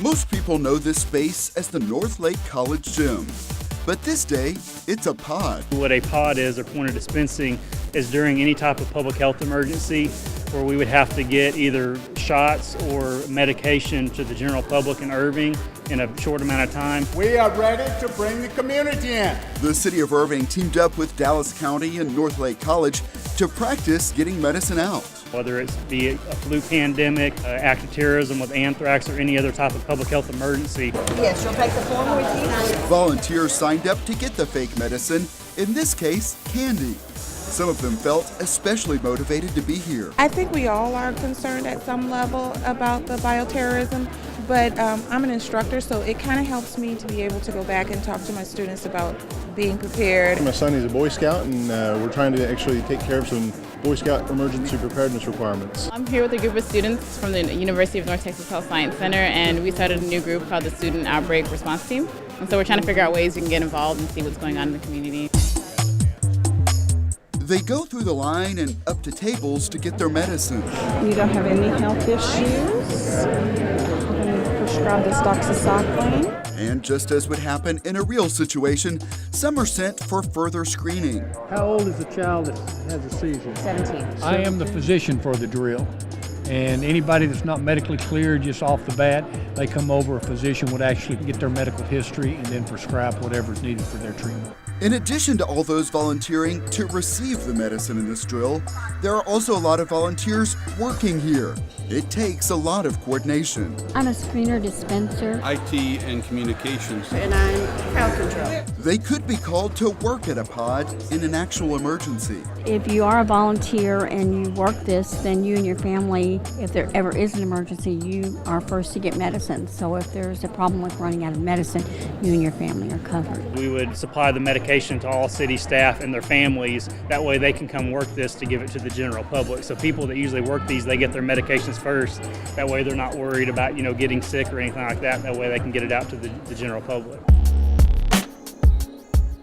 Most people know this space as the North Lake College Gym, but this day, it's a pod. What a pod is, or point of dispensing, is during any type of public health emergency where we would have to get either shots or medication to the general public in Irving in a short amount of time. We are ready to bring the community in. The city of Irving teamed up with Dallas County and North Lake College to practice getting medicine out. Whether it's be a flu pandemic, active terrorism with anthrax, or any other type of public health emergency. Yes, you'll take the form with you. Volunteers signed up to get the fake medicine, in this case, candy. Some of them felt especially motivated to be here. I think we all are concerned at some level about the bioterrorism, but I'm an instructor, so it kind of helps me to be able to go back and talk to my students about being prepared. My son is a Boy Scout, and we're trying to actually take care of some Boy Scout emergency preparedness requirements. I'm here with a group of students from the University of North Texas Health Science Center, and we started a new group called the Student Outbreak Response Team. And so we're trying to figure out ways you can get involved and see what's going on in the community. They go through the line and up to tables to get their medicine. You don't have any health issues. Prescribe this doxycycline. And just as would happen in a real situation, some are sent for further screening. How old is the child that has a seizure? 17. I am the physician for the drill. And anybody that's not medically cleared just off the bat, they come over, a physician would actually get their medical history and then prescribe whatever's needed for their treatment. In addition to all those volunteering to receive the medicine in this drill, there are also a lot of volunteers working here. It takes a lot of coordination. I'm a screener dispenser. IT and communications. And I'm crowd control. They could be called to work at a pod in an actual emergency. If you are a volunteer and you work this, then you and your family, if there ever is an emergency, you are first to get medicine. So if there's a problem with running out of medicine, you and your family are covered. We would supply the medication to all city staff and their families. That way they can come work this to give it to the general public. So people that usually work these, they get their medications first. That way they're not worried about, getting sick or anything like that. That way they can get it out to the general public.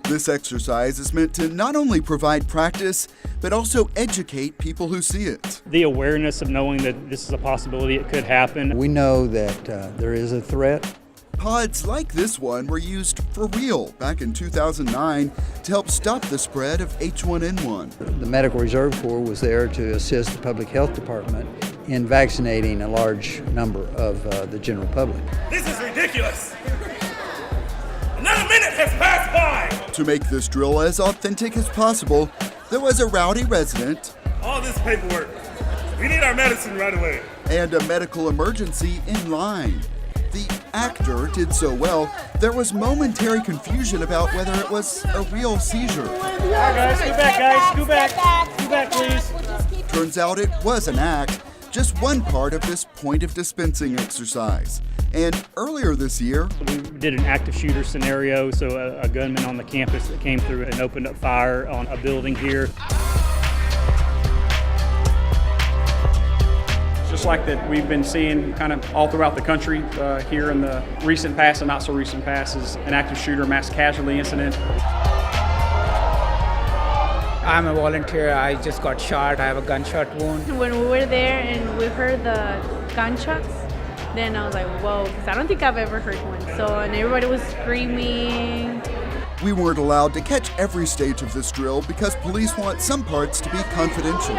This exercise is meant to not only provide practice, but also educate people who see it. The awareness of knowing that this is a possibility, it could happen. We know that there is a threat. Pods like this one were used for real back in 2009 to help stop the spread of H1N1. The Medical Reserve Corps was there to assist the Public Health Department in vaccinating a large number of the general public. This is ridiculous! Another minute has passed by! To make this drill as authentic as possible, there was a rowdy resident. All this paperwork. We need our medicine right away. And a medical emergency in line. The actor did so well, there was momentary confusion about whether it was a real seizure. All right, guys, go back, guys. Go back. Go back, please. Turns out it was an act, just one part of this point of dispensing exercise. And earlier this year, we did an active shooter scenario, so a gunman on the campus that came through and opened up fire on a building here. Just like that we've been seeing kind of all throughout the country here in the recent past and not so recent past is an active shooter mass casualty incident. I'm a volunteer. I just got shot. I have a gunshot wound. When we were there and we heard the gunshots, then I was like, whoa, because I don't think I've ever heard one. And everybody was screaming. We weren't allowed to catch every stage of this drill because police want some parts to be confidential.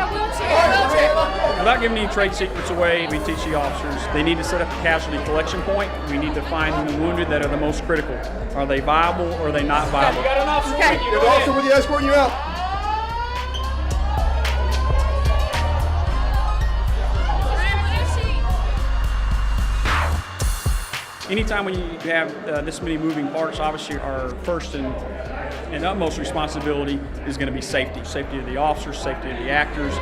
Without giving any trade secrets away, we teach the officers they need to set up a casualty collection point. We need to find the wounded that are the most critical. Are they viable or are they not viable? You got an officer with you. The officer with you escorting you out. Anytime when you have this many moving parts, obviously our first and utmost responsibility is going to be safety. Safety of the officers, safety of the actors.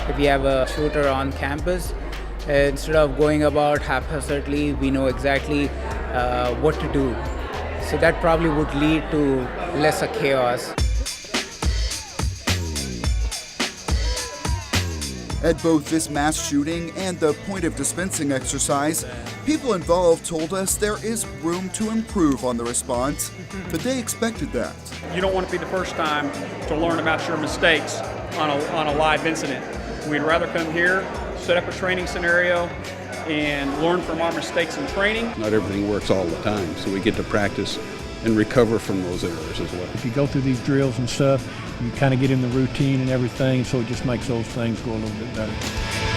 If you have a shooter on campus, instead of going about haphazardly, we know exactly what to do. So that probably would lead to lesser chaos. At both this mass shooting and the point of dispensing exercise, people involved told us there is room to improve on the response, but they expected that. You don't want to be the first time to learn about your mistakes on a live incident. We'd rather come here, set up a training scenario, and learn from our mistakes in training. Not everything works all the time, so we get to practice and recover from those errors as well. If you go through these drills and stuff, you kind of get in the routine and everything, so it just makes those things go a little bit better.